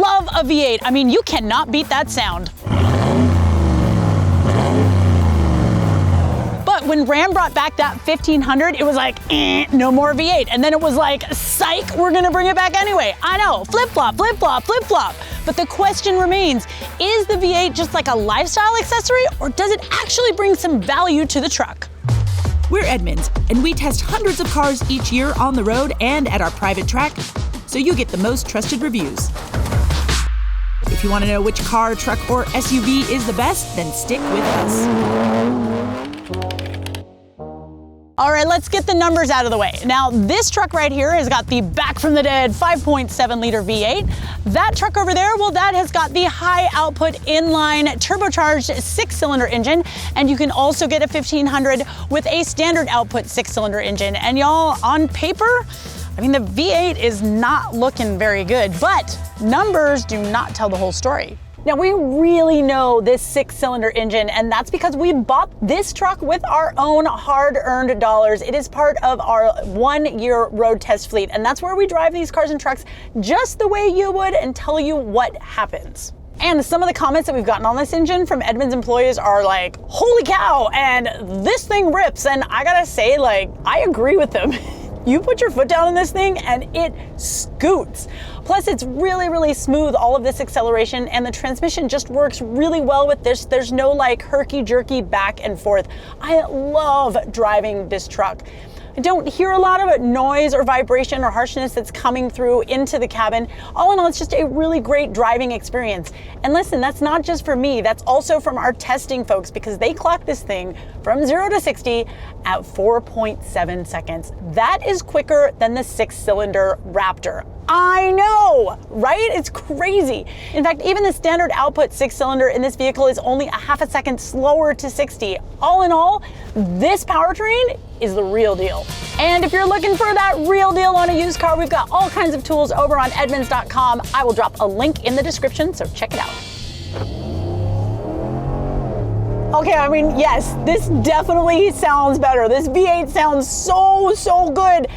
love a V8. I mean, you cannot beat that sound. But when Ram brought back that 1500, it was like, no more V8. And then it was like, psych, we're gonna bring it back anyway. I know, flip-flop, flip-flop, flip-flop. But the question remains, is the V8 just like a lifestyle accessory, or does it actually bring some value to the truck? We're Edmunds, and we test hundreds of cars each year on the road and at our private track, so you get the most trusted reviews. If you want to know which car, truck, or SUV is the best, then stick with us. All right, let's get the numbers out of the way. Now, this truck right here has got the back from the dead 5.7 liter V8. That truck over there, well, that has got the high output inline turbocharged 6-cylinder engine. And you can also get a 1500 with a standard output 6-cylinder engine. And y'all, on paper, I mean, the V8 is not looking very good, but numbers do not tell the whole story. Now, we really know this 6-cylinder engine, and that's because we bought this truck with our own hard-earned dollars. It is part of our 1-year road test fleet, and that's where we drive these cars and trucks just the way you would and tell you what happens. And some of the comments that we've gotten on this engine from Edmunds employees are like, holy cow, and this thing rips. And I gotta say, like, I agree with them. You put your foot down in this thing and it scoots. Plus, it's really, really smooth, all of this acceleration, and the transmission just works really well with this. There's no like herky-jerky back and forth. I love driving this truck. I don't hear a lot of noise or vibration or harshness that's coming through into the cabin. All in all, it's just a really great driving experience. And listen, that's not just for me, that's also from our testing folks, because they clocked this thing from 0 to 60 at 4.7 seconds. That is quicker than the 6-cylinder Raptor. I know, right? It's crazy. In fact, even the standard output 6-cylinder in this vehicle is only a half a second slower to 60. All in all, this powertrain is the real deal. And if you're looking for that real deal on a used car, we've got all kinds of tools over on Edmunds.com. I will drop a link in the description, so check it out. Okay, I mean, yes, this definitely sounds better. This V8 sounds so good.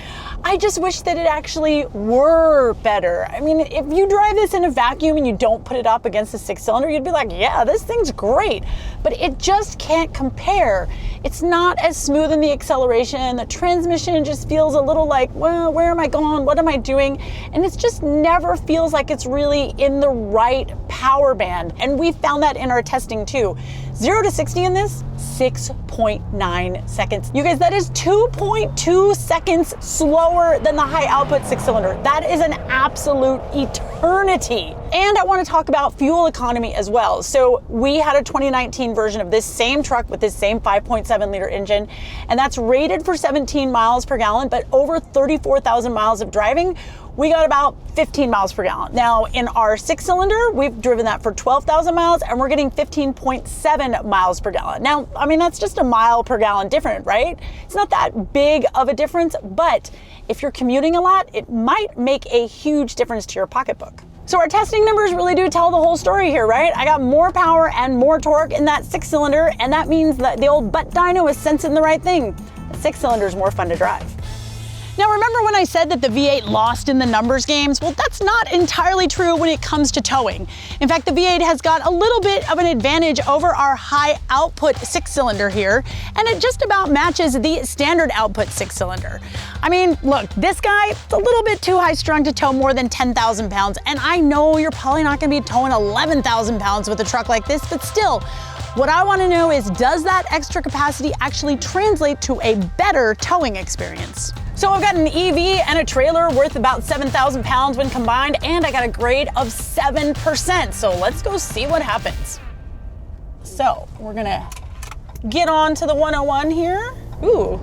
I just wish that it actually were better. I mean, if you drive this in a vacuum and you don't put it up against a 6-cylinder, you'd be like, yeah, this thing's great. But it just can't compare. It's not as smooth in the acceleration. The transmission just feels a little like, well, where am I going? What am I doing? And it just never feels like it's really in the right power band. And we found that in our testing too. 0 to 60 in this, 6.9 seconds. You guys, that is 2.2 seconds slower than the high output 6-cylinder. That is an absolute eternity. And I want to talk about fuel economy as well. So we had a 2019 version of this same truck with this same 5.7 liter engine, and that's rated for 17 miles per gallon, but over 34,000 miles of driving, we got about 15 miles per gallon. Now in our 6-cylinder, we've driven that for 12,000 miles and we're getting 15.7 miles per gallon. Now, I mean, that's just a mile per gallon different, right? It's not that big of a difference, but if you're commuting a lot, it might make a huge difference to your pocketbook. So our testing numbers really do tell the whole story here, right? I got more power and more torque in that 6-cylinder, and that means that the old butt dyno is sensing the right thing. The 6-cylinder is more fun to drive. Now, remember when I said that the V8 lost in the numbers games? Well, that's not entirely true when it comes to towing. In fact, the V8 has got a little bit of an advantage over our high output 6-cylinder here, and it just about matches the standard output 6-cylinder. I mean, look, this guy, it's a little bit too high strung to tow more than 10,000 pounds, and I know you're probably not gonna be towing 11,000 pounds with a truck like this, but still, what I wanna know is, does that extra capacity actually translate to a better towing experience? So I've got an EV and a trailer worth about 7,000 pounds when combined, and I got a grade of 7%. So let's go see what happens. So we're gonna get on to the 101 here. Ooh,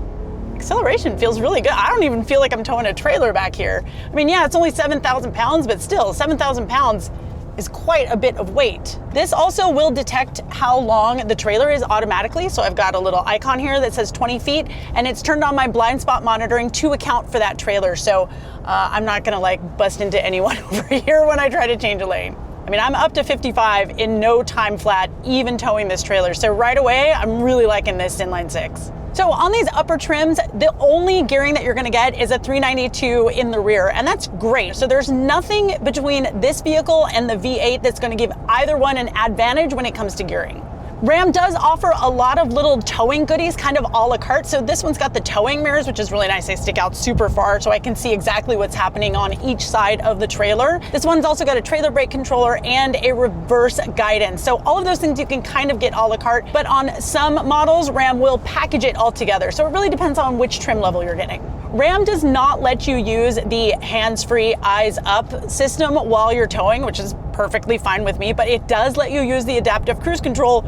acceleration feels really good. I don't even feel like I'm towing a trailer back here. I mean, yeah, it's only 7,000 pounds, but still 7,000 pounds is quite a bit of weight. This also will detect how long the trailer is automatically. So I've got a little icon here that says 20 feet, and it's turned on my blind spot monitoring to account for that trailer. So I'm not gonna like bust into anyone over here when I try to change a lane. I mean, I'm up to 55 in no time flat, even towing this trailer. So right away, I'm really liking this Inline-Six. So on these upper trims, the only gearing that you're gonna get is a 392 in the rear, and that's great. So there's nothing between this vehicle and the V8 that's gonna give either one an advantage when it comes to gearing. Ram does offer a lot of little towing goodies, kind of a la carte. So this one's got the towing mirrors, which is really nice. They stick out super far, so I can see exactly what's happening on each side of the trailer. This one's also got a trailer brake controller and a reverse guidance. So all of those things you can kind of get a la carte, but on some models, Ram will package it all together. So it really depends on which trim level you're getting. Ram does not let you use the hands-free eyes up system while you're towing, which is perfectly fine with me, but it does let you use the adaptive cruise control.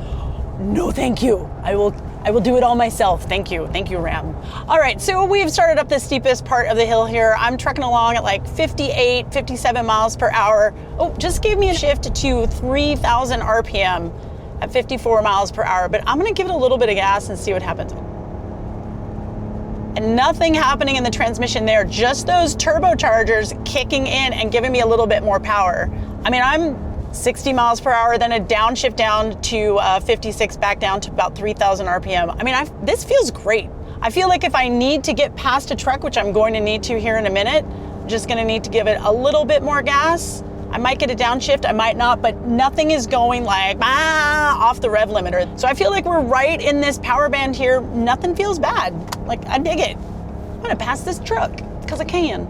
No, thank you. I will do it all myself. Thank you, Ram. All right, so we've started up the steepest part of the hill here. I'm trucking along at like 58, 57 miles per hour. Oh, just gave me a shift to 3,000 RPM at 54 miles per hour, but I'm gonna give it a little bit of gas and see what happens. And nothing happening in the transmission there, just those turbochargers kicking in and giving me a little bit more power. I mean, I'm 60 miles per hour, then a downshift down to 56, back down to about 3,000 RPM. I mean, this feels great. I feel like if I need to get past a truck, which I'm going to need to here in a minute, I'm just gonna need to give it a little bit more gas. I might get a downshift, I might not, but nothing is going like off the rev limiter. So I feel like we're right in this power band here. Nothing feels bad. Like, I dig it. I'm gonna pass this truck because I can.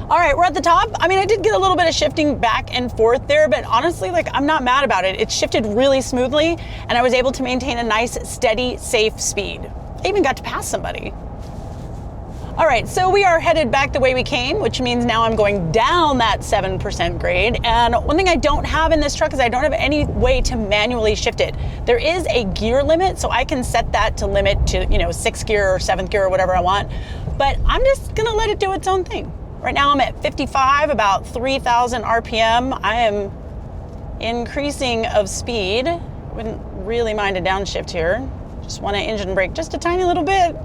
All right, we're at the top. I mean, I did get a little bit of shifting back and forth there, but honestly, like, I'm not mad about it. It shifted really smoothly, and I was able to maintain a nice, steady, safe speed. I even got to pass somebody. All right, so we are headed back the way we came, which means now I'm going down that 7% grade. And one thing I don't have in this truck is I don't have any way to manually shift it. There is a gear limit, so I can set that to limit to, 6th gear or 7th gear or whatever I want, but I'm just gonna let it do its own thing. Right now I'm at 55, about 3,000 RPM. I am increasing of speed. Wouldn't really mind a downshift here. Just want to engine brake just a tiny little bit.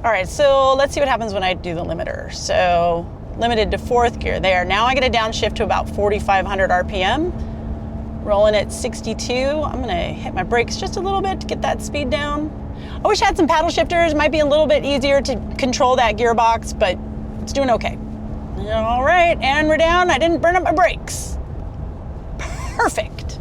All right, so let's see what happens when I do the limiter. So limited to 4th gear there. Now I get a downshift to about 4,500 RPM. Rolling at 62. I'm gonna hit my brakes just a little bit to get that speed down. I wish I had some paddle shifters. Might be a little bit easier to control that gearbox, but it's doing okay. All right, and we're down. I didn't burn up my brakes. Perfect.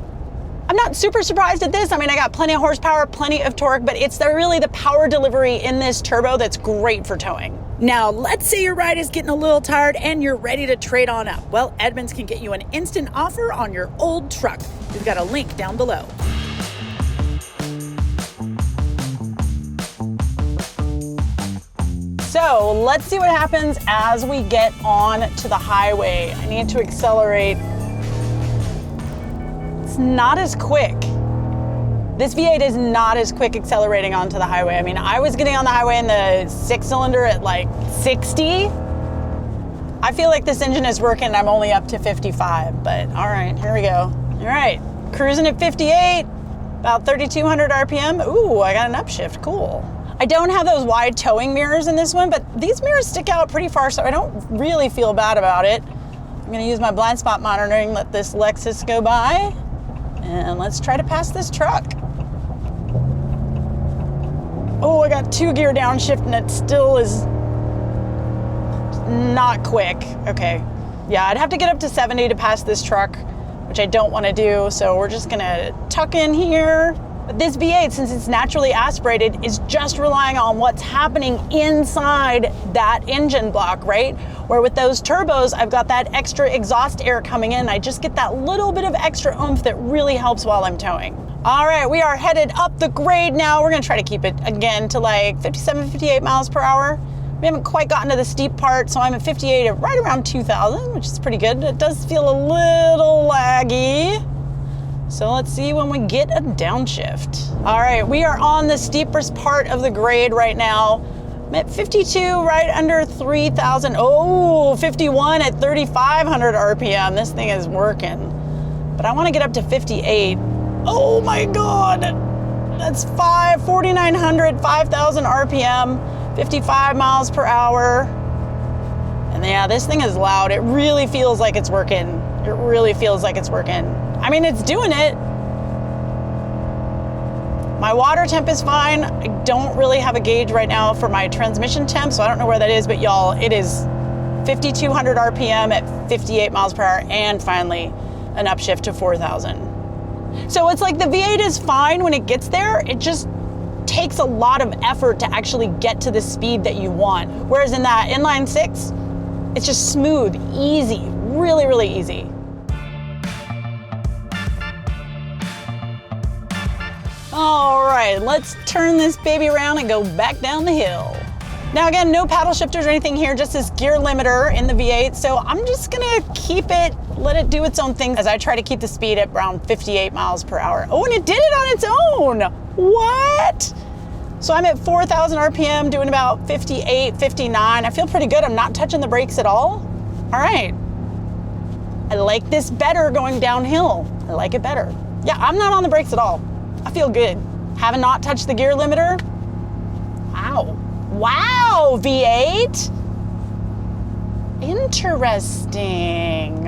I'm not super surprised at this. I mean, I got plenty of horsepower, plenty of torque, but it's really the power delivery in this turbo that's great for towing. Now, let's say your ride is getting a little tired and you're ready to trade on up. Well, Edmunds can get you an instant offer on your old truck. We've got a link down below. So let's see what happens as we get on to the highway. I need to accelerate. It's not as quick. This V8 is not as quick accelerating onto the highway. I mean, I was getting on the highway in the 6-cylinder at like 60. I feel like this engine is working. I'm only up to 55, but all right, here we go. All right, cruising at 58, about 3,200 RPM. Ooh, I got an upshift, cool. I don't have those wide towing mirrors in this one, but these mirrors stick out pretty far, so I don't really feel bad about it. I'm gonna use my blind spot monitoring, let this Lexus go by, and let's try to pass this truck. Oh, I got 2 gear downshift and it still is not quick. Okay, yeah, I'd have to get up to 70 to pass this truck, which I don't wanna do, so we're just gonna tuck in here. But this V8, since it's naturally aspirated, is just relying on what's happening inside that engine block, right? Where with those turbos, I've got that extra exhaust air coming in. I just get that little bit of extra oomph that really helps while I'm towing. All right, we are headed up the grade now. We're gonna try to keep it again to like 57, 58 miles per hour. We haven't quite gotten to the steep part, so I'm at 58 at right around 2,000, which is pretty good. It does feel a little laggy. So let's see when we get a downshift. All right, we are on the steepest part of the grade right now. I'm at 52, right under 3,000. Oh, 51 at 3,500 RPM. This thing is working. But I want to get up to 58. Oh my God. That's 4,900, 5,000 RPM, 55 miles per hour. And yeah, this thing is loud. It really feels like it's working. It really feels like it's working. I mean, it's doing it. My water temp is fine. I don't really have a gauge right now for my transmission temp, so I don't know where that is, but y'all, it is 5,200 RPM at 58 miles per hour, and finally an upshift to 4,000. So it's like the V8 is fine when it gets there. It just takes a lot of effort to actually get to the speed that you want. Whereas in that Inline-Six, it's just smooth, easy, really, really easy. All right, let's turn this baby around and go back down the hill. Now again, no paddle shifters or anything here, just this gear limiter in the V8. So I'm just gonna keep it, let it do its own thing as I try to keep the speed at around 58 miles per hour. Oh, and it did it on its own. What? So I'm at 4,000 RPM, doing about 58, 59. I feel pretty good. I'm not touching the brakes at all. All right. I like this better going downhill. I like it better. Yeah, I'm not on the brakes at all. I feel good. Having not touched the gear limiter. Wow. Wow, V8. Interesting.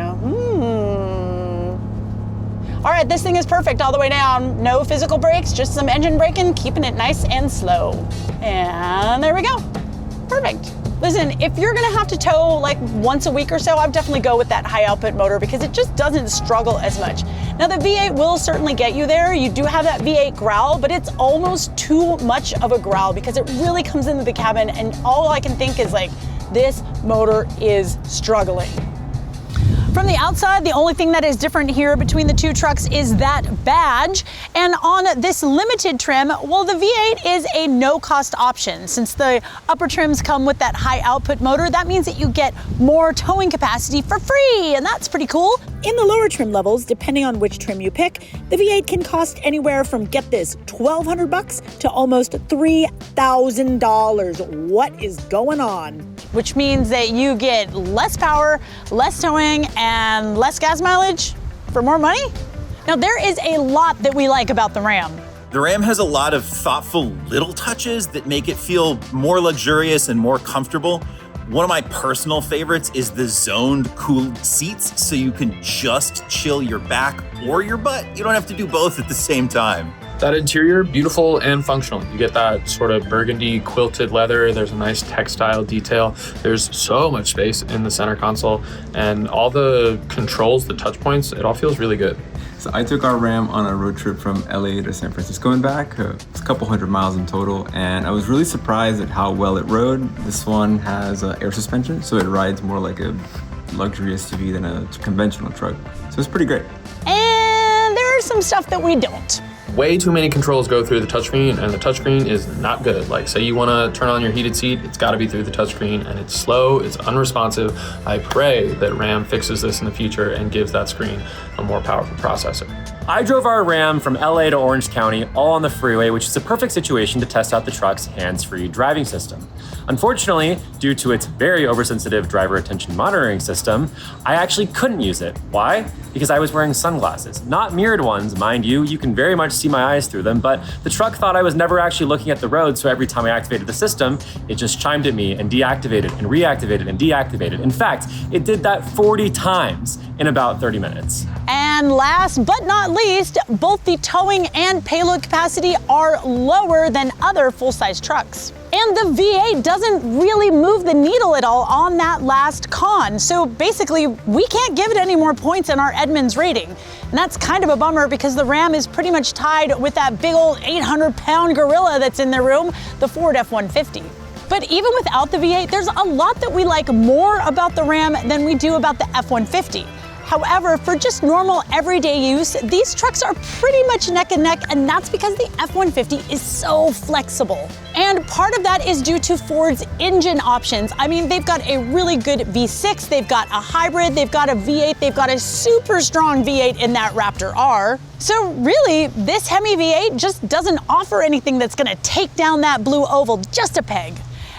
All right, this thing is perfect all the way down. No physical brakes, just some engine braking, keeping it nice and slow. And there we go. Perfect. Listen, if you're gonna have to tow like once a week or so, I'd definitely go with that high output motor because it just doesn't struggle as much. Now the V8 will certainly get you there. You do have that V8 growl, but it's almost too much of a growl because it really comes into the cabin and all I can think is like, this motor is struggling. From the outside, the only thing that is different here between the two trucks is that badge. And on this limited trim, well, the V8 is a no-cost option. Since the upper trims come with that high output motor, that means that you get more towing capacity for free, and that's pretty cool. In the lower trim levels, depending on which trim you pick, the V8 can cost anywhere from, get this, $1,200 to almost $3,000. What is going on? Which means that you get less power, less towing, and less gas mileage for more money? Now there is a lot that we like about the Ram. The Ram has a lot of thoughtful little touches that make it feel more luxurious and more comfortable. One of my personal favorites is the zoned cooled seats, so you can just chill your back or your butt. You don't have to do both at the same time. That interior, beautiful and functional. You get that sort of burgundy quilted leather. There's a nice textile detail. There's so much space in the center console, and all the controls, the touch points, it all feels really good. So I took our Ram on a road trip from LA to San Francisco and back. It's a couple hundred miles in total, and I was really surprised at how well it rode. This one has air suspension, so it rides more like a luxury SUV than a conventional truck. So it's pretty great. And there's some stuff that we don't. Way too many controls go through the touchscreen, and the touchscreen is not good. Like, say you want to turn on your heated seat, it's got to be through the touchscreen, and it's slow, it's unresponsive. I pray that Ram fixes this in the future and gives that screen a more powerful processor. I drove our Ram from LA to Orange County all on the freeway, which is a perfect situation to test out the truck's hands-free driving system. Unfortunately, due to its very oversensitive driver attention monitoring system, I actually couldn't use it. Why? Because I was wearing sunglasses. Not mirrored ones, mind you. You can very much see my eyes through them, but the truck thought I was never actually looking at the road, so every time I activated the system, it just chimed at me and deactivated and reactivated and deactivated. In fact, it did that 40 times in about 30 minutes. And last but not least, both the towing and payload capacity are lower than other full-size trucks. And the V8 doesn't really move the needle at all on that last con. So basically, we can't give it any more points in our Edmunds rating. And that's kind of a bummer because the Ram is pretty much tied with that big old 800-pound gorilla that's in the room, the Ford F-150. But even without the V8, there's a lot that we like more about the Ram than we do about the F-150. However, for just normal everyday use, these trucks are pretty much neck and neck, and that's because the F-150 is so flexible. And part of that is due to Ford's engine options. I mean, they've got a really good V6, they've got a hybrid, they've got a V8, they've got a super strong V8 in that Raptor R. So really, this Hemi V8 just doesn't offer anything that's gonna take down that blue oval just a peg.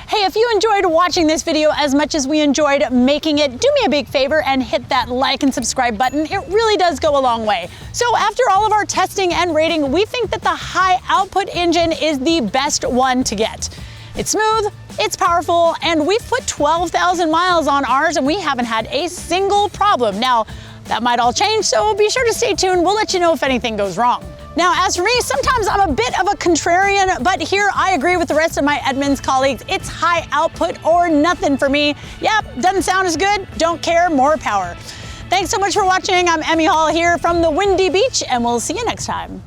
Hey, if you enjoyed watching this video as much as we enjoyed making it, do me a big favor and hit that like and subscribe button. It really does go a long way. So after all of our testing and rating, we think that the high output engine is the best one to get. It's smooth, it's powerful, and we've put 12,000 miles on ours and we haven't had a single problem. Now, that might all change, so be sure to stay tuned. We'll let you know if anything goes wrong. Now, as for me, sometimes I'm a bit of a contrarian, but here I agree with the rest of my Edmunds colleagues. It's high output or nothing for me. Yep, doesn't sound as good, don't care, more power. Thanks so much for watching. I'm Emme Hall here from the windy beach, and we'll see you next time.